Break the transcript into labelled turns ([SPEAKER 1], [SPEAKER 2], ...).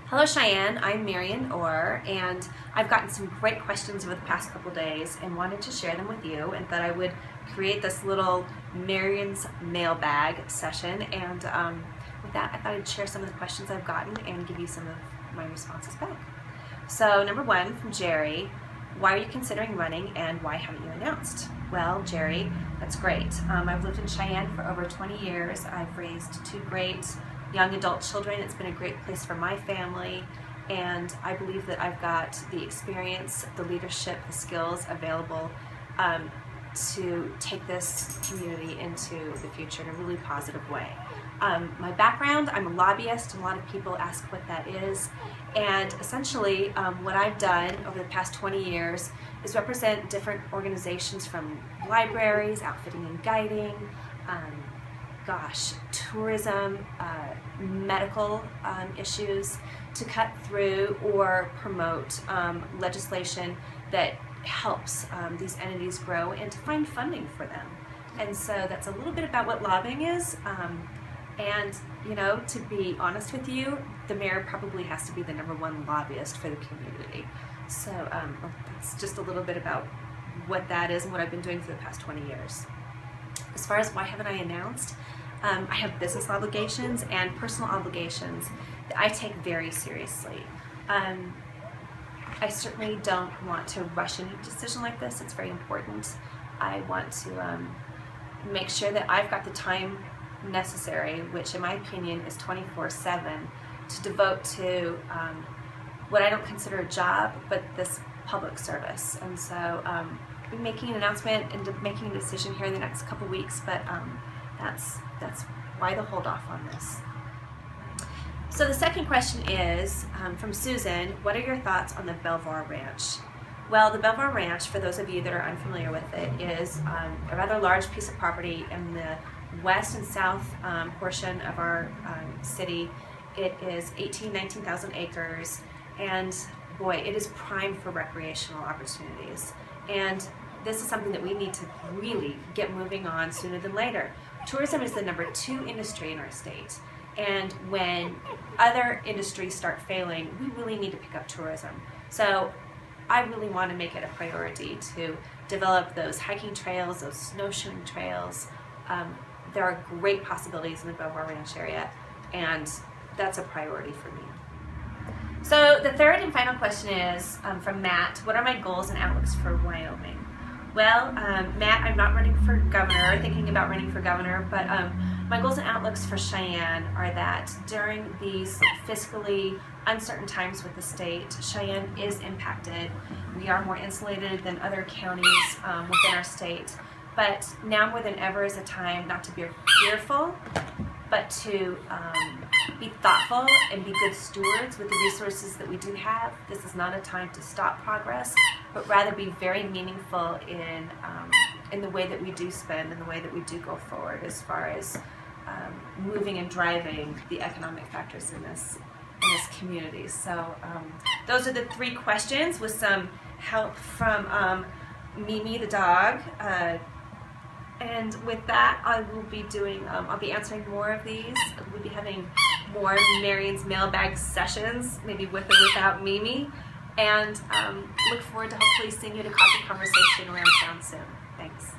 [SPEAKER 1] Hello Cheyenne, I'm Marian Orr, and I've gotten some great questions over the past couple days and wanted to share them with you, and thought I would create this little Marian's Mailbag session. And with that, I thought I'd share some of the questions I've gotten and give you some of my responses back. So number one from Jerry: why are you considering running and why haven't you announced? Well, Jerry, that's great. I've lived in Cheyenne for over 20 years. I've raised two great young adult children. It's been a great place for my family, and I believe that I've got the experience, the leadership, the skills available to take this community into the future in a really positive way. My background, I'm a lobbyist, and a lot of people ask what that is. And essentially, what I've done over the past 20 years is represent different organizations, from libraries, outfitting and guiding, tourism, medical issues, to cut through or promote legislation that helps these entities grow and to find funding for them. And so that's a little bit about what lobbying is. And, you know, to be honest with you, the mayor probably has to be the #1 lobbyist for the community. So that's just a little bit about what that is and what I've been doing for the past 20 years. As far as why haven't I announced, I have business obligations and personal obligations that I take very seriously. I certainly don't want to rush into a decision like this. It's very important. I want to make sure that I've got the time necessary, which in my opinion is 24/7, to devote to what I don't consider a job, but this public service. And so I'll be making an announcement and making a decision here in the next couple weeks, but that's why the hold off on this. So the second question is from Susan: what are your thoughts on the Belvoir Ranch? Well, the Belvoir Ranch, for those of you that are unfamiliar with it, is a rather large piece of property in the west and south portion of our city. It is 19,000 acres, and boy, it is prime for recreational opportunities. And this is something that we need to really get moving on sooner than later. Tourism is the #2 industry in our state, and when other industries start failing, we really need to pick up tourism. So I really want to make it a priority to develop those hiking trails, those snowshoeing trails. There are great possibilities in the Belvoir Ranch area, and that's a priority for me. So the third and final question is from Matt: what are my goals and outlooks for Wyoming? Well, Matt, I'm not running for governor, thinking about running for governor, but my goals and outlooks for Cheyenne are that during these fiscally uncertain times with the state, Cheyenne is impacted. We are more insulated than other counties within our state, but now more than ever is a time not to be fearful, but to be thoughtful and be good stewards with the resources that we do have. This is not a time to stop progress, but rather be very meaningful in the way that we do spend and the way that we do go forward, as far as moving and driving the economic factors in this community. So those are the 3 questions, with some help from Mimi the dog. And with that, I will be doing, I'll be answering more of these. We'll be having more Marian's Mailbag sessions, maybe with or without Mimi. And look forward to hopefully seeing you at a coffee conversation around town soon. Thanks.